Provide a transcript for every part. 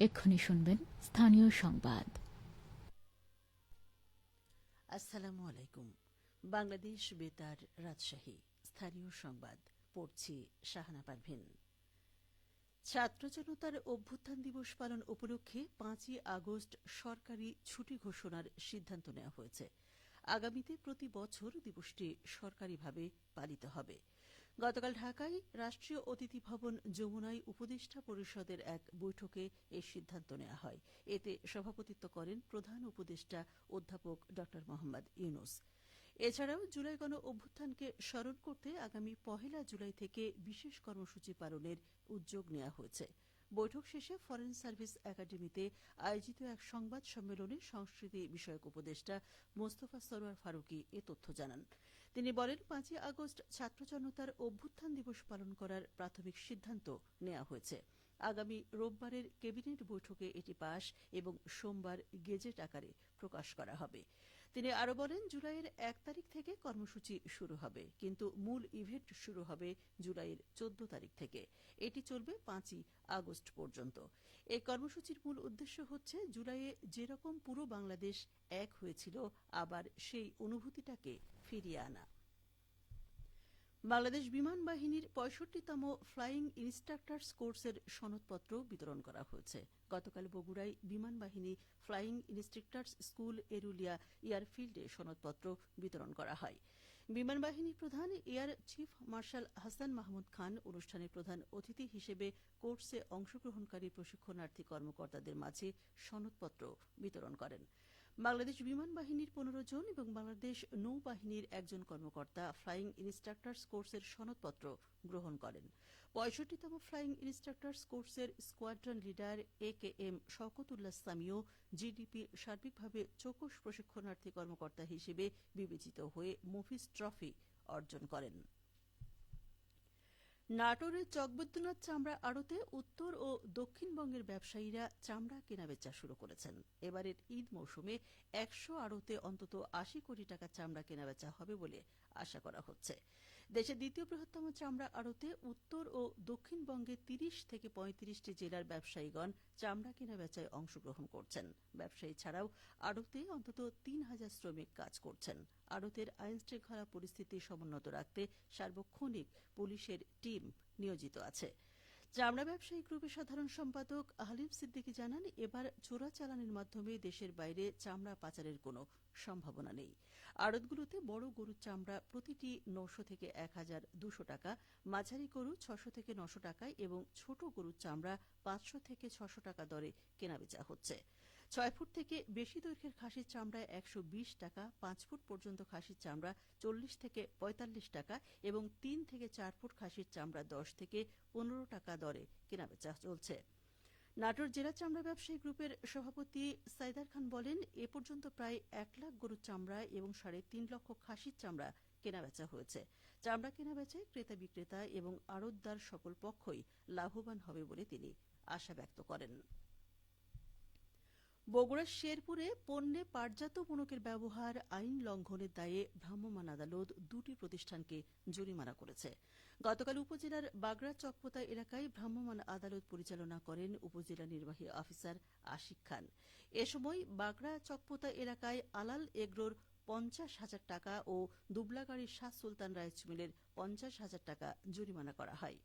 এক্ষুনি শুনবেন স্থানীয় সংবাদ। আসসালামু আলাইকুম। বাংলাদেশ বেতার, রাজশাহী। স্থানীয় সংবাদ পড়ছি শাহানা পারভিন। ছাত্র জনতার অভ্যুত্থান দিবস পালন উপলক্ষে ৫ই আগস্ট সরকারি ছুটি ঘোষণার সিদ্ধান্ত নেওয়া হয়েছে। আগামীতে প্রতি বছর দিবসটি সরকারিভাবে পালিত হবে। গতকাল ঢাকায় রাষ্ট্রীয় অতিথি ভবন যমুনায় উপদেষ্টা পরিষদের এক বৈঠকে এই সিদ্ধান্ত নেওয়া হয়। এতে সভাপতিত্ব করেন প্রধান উপদেষ্টা অধ্যাপক ড মোহাম্মদ ইউনূস। এছাড়াও জুলাই গণ অভ্যুত্থানকে স্মরণ করতে আগামী ১ জুলাই থেকে বিশেষ কর্মসূচি পালনের উদ্যোগ নেওয়া হয়েছে। বৈঠক শেষে ফরেন সার্ভিস একাডেমিতে আয়োজিত এক সংবাদ সম্মেলনে সংস্কৃতি বিষয়ক উপদেষ্টা মোস্তফা সরোয়ার ফারুকী এ তথ্য জানান। তিনি বলেন, ৫ই আগস্ট ছাত্র জনতার অভ্যুত্থান দিবস পালন করার প্রাথমিক সিদ্ধান্ত নেওয়া হয়েছে। আগামী রোববারের ক্যাবিনেট বৈঠকে এটি পাস এবং সোমবার গেজেট আকারে প্রকাশ করা হবে। তিনি আরও বলেন, জুলাইয়ের ১ তারিখ থেকে কর্মসূচি শুরু হবে, কিন্তু মূল ইভেন্ট শুরু হবে জুলাইয়ের ১৪ তারিখ থেকে। এটি চলবে ৫ই আগস্ট পর্যন্ত। এই কর্মসূচির মূল উদ্দেশ্য হচ্ছে জুলাইয়ে যেরকম পুরো বাংলাদেশ এক হয়েছিল আবার সেই অনুভূতিটাকে ফিরিয়ে আনা। বাংলাদেশ বিমান বাহিনীর ৬৫তম ফ্লাইং ইনস্ট্রাক্টরস কোর্সের সনদপত্র বিতরণ করা হয়েছে। গতকাল বগুড়ায় বিমান বাহিনী ফ্লাইং ইনস্ট্রাক্টরস স্কুল এরুলিয়া এয়ারফিল্ডে সনদপত্র বিতরণ করা হয়। বিমান বাহিনী প্রধান air chief marshal Hasan Mahmud Khan অনুষ্ঠানে প্রধান অতিথি হিসেবে কোর্সে অংশগ্রহণকারী প্রশিক্ষণার্থী কর্মকর্তাদের মাঝে সনদপত্র বিতরণ করেন। বাংলাদেশ বিমান বাহিনীর ১৫ জন এবং বাংলাদেশ নৌবাহিনীর একজন কর্মকর্তা ফ্লাইং ইনস্ট্রাক্টরস কোর্সের সনদপত্র গ্রহণ করেন। ৬৫তম ফ্লাইং ইনস্ট্রাক্টরস কোর্সের স্কোয়াড্রন লিডার AKM শওকতুল্লাহ সামিও জিডিপির সার্বিকভাবে চৌকস প্রশিক্ষণার্থী কর্মকর্তা হিসেবে বিবেচিত হয়ে মফিজ ট্রফি অর্জন করেন। নাটোরের চকবৈদ্যনাথ চামড়া আড়তে উত্তর ও দক্ষিণবঙ্গের ব্যবসায়ীরা চামড়া কেনাবেচা শুরু করেছেন। এবারের ঈদ মৌসুমে ১০০ আড়তে অন্তত ৮০ কোটি টাকা চামড়া কেনাবেচা হবে বলে আশা করা হচ্ছে। দেশের দ্বিতীয় বৃহত্তম চামড়া আড়তে উত্তর ও দক্ষিণবঙ্গে ৩০ থেকে ৩৫টি জেলার ব্যবসায়ীগণ চামড়া কেনাবেচায় অংশগ্রহণ করছেন। ব্যবসায়ী ছাড়াও আড়তে অন্তত ৩,০০০ শ্রমিক কাজ করছেন। আড়তের আইনশৃঙ্খলা পরিস্থিতি সমুন্নত রাখতে সার্বক্ষণিক পুলিশের টিম নিয়োজিত আছে। চামড়া ব্যবসায়ী গ্রুপের সাধারণ সম্পাদক হালিম সিদ্দিকী জানান, এবার চোরাচালানের মাধ্যমে দেশের বাইরে চামড়া পাচারের কোনো সম্ভাবনা নেই। আড়তগুলোতে বড় গরুর চামড়া প্রতিটি ৯০০ থেকে ১,২০০ টাকা, মাঝারি গরু ৬০০ থেকে ৯০০ টাকায় এবং ছোট গরুর চামড়া ৫০০ থেকে ৬০০ টাকা দরে কেনাবেচা হচ্ছে। ৬ ফুট থেকে বেশি দৈর্ঘ্যের খাসির চামড়ায় ১২০ টাকা, ৫ ফুট পর্যন্ত খাসির চামড়া ৪০ থেকে ৪৫ টাকা এবং ৩ থেকে ৪ ফুট খাসির চামড়া ১০ থেকে ১৫ টাকা দরে কেনাবেচা চলছে। নাটোর জেলা চামড়া ব্যবসায়ী গ্রুপের সভাপতি সাইদার খান বলেন, এ পর্যন্ত প্রায় ১ লাখ গরুর চামড়া এবং ৩.৫ লক্ষ খাসির চামড়া কেনাবেচা হয়েছে। চামড়া কেনাবেচায় ক্রেতা বিক্রেতা এবং আড়তদার সকল পক্ষই লাভবান হবে বলে তিনি আশা ব্যক্ত করেন। বগুড়ার শেরপুরে পণ্যে পাটজাত মোড়কের ব্যবহার আইন লঙ্ঘনের দায়ে ভ্রাম্যমাণ আদালত ২টি প্রতিষ্ঠানকে জরিমানা করেছে। গতকাল উপজেলার বাগড়া চকপোতা এলাকায় ভ্রাম্যমাণ আদালত পরিচালনা করেন উপজেলা নির্বাহী অফিসার আশিক খান। এ সময় বাগড়া চকপোতা এলাকায় আলাল এগ্রোর ৫০,০০০ টাকা ও দুবলাগাড়ির শাহ সুলতান রাইস মিলের ৫০,০০০ টাকা জরিমানা করা হয়।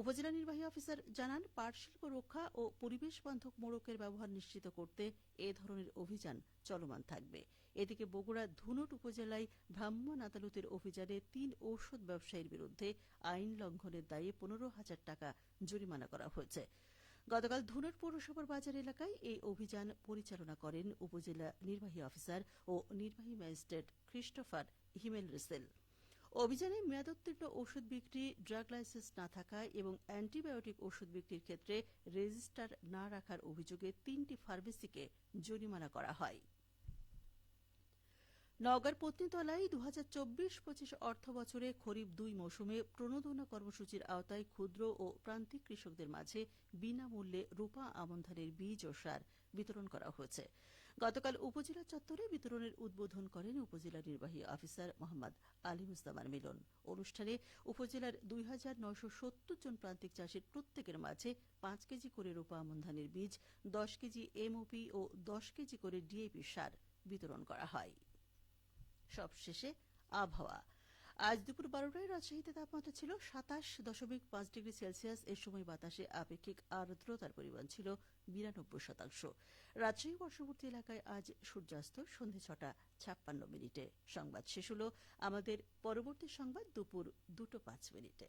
উপজেলা নির্বাহী অফিসার জানান, পাট শিল্প রক্ষা ও পরিবেশ বান্ধব মোড়কের ব্যবহার নিশ্চিত করতে এ ধরনের অভিযান চলমান থাকবে। এদিকে বগুড়া ধুনট উপজেলায় ভ্রাম্যমাণ আদালতের অভিযানে ৩ ঔষধ ব্যবসায়ীর বিরুদ্ধে আইন লঙ্ঘনের দায়ে ১৫,০০০ টাকা জরিমানা করা হয়েছে। গতকাল ধুনট পৌরসভার বাজার এলাকায় এই অভিযান পরিচালনা করেন উপজেলা নির্বাহী অফিসার ও নির্বাহী ম্যাজিস্ট্রেট ক্রিস্টোফার হিমেল রিসেল। অভিযানে মেয়াদোত্তীর্ণ ওষুধ বিক্রি, ড্রাগ লাইসেন্স না থাকা এবং অ্যান্টিবায়োটিক ওষুধ বিক্রির ক্ষেত্রে রেজিস্টার না রাখার অভিযোগে ৩টি ফার্মেসিকে জরিমানা করা হয়। নওগাঁর পত্নীতলায় 2024-25 অর্থ বছরে খরিফ 2 মৌসুমে প্রণোদনা কর্মসূচির আওতায় ক্ষুদ্র ও প্রান্তিক কৃষকদের মাঝে বিনামূল্যে রূপা আমন ধানের বীজ ও সার বিতরণ করা হয়েছে। গতকাল উপজেলা চত্বরে বিতরণের উদ্বোধন করেন উপজেলা নির্বাহী অফিসার মোহাম্মদ আলিমুজ্জামান মিলন। অনুষ্ঠানে উপজেলার 2970 জন প্রান্তিক চাষীর প্রত্যেকের মাঝে 5 কেজি করে রূপা আমন ধানের বীজ, 10 কেজি এমওপি ও 10 কেজি করে ডিএপি সার বিতরণ করা হয়। সবশেষে আবহাওয়া। আজ দুপুর 12টায় রাজশাহীতে তাপমাত্রা ছিল 27.5 ডিগ্রি সেলসিয়াস। এর সময় বাতাসে আপেক্ষিক আর্দ্রতার পরিমাণ ছিল 92%। রাজশাহী বর্ষবর্তী এলাকায় আজ সূর্যাস্ত সন্ধে 6:56 সংবাদ শেষ হল। আমাদের পরবর্তী সংবাদ দুপুর 2:05।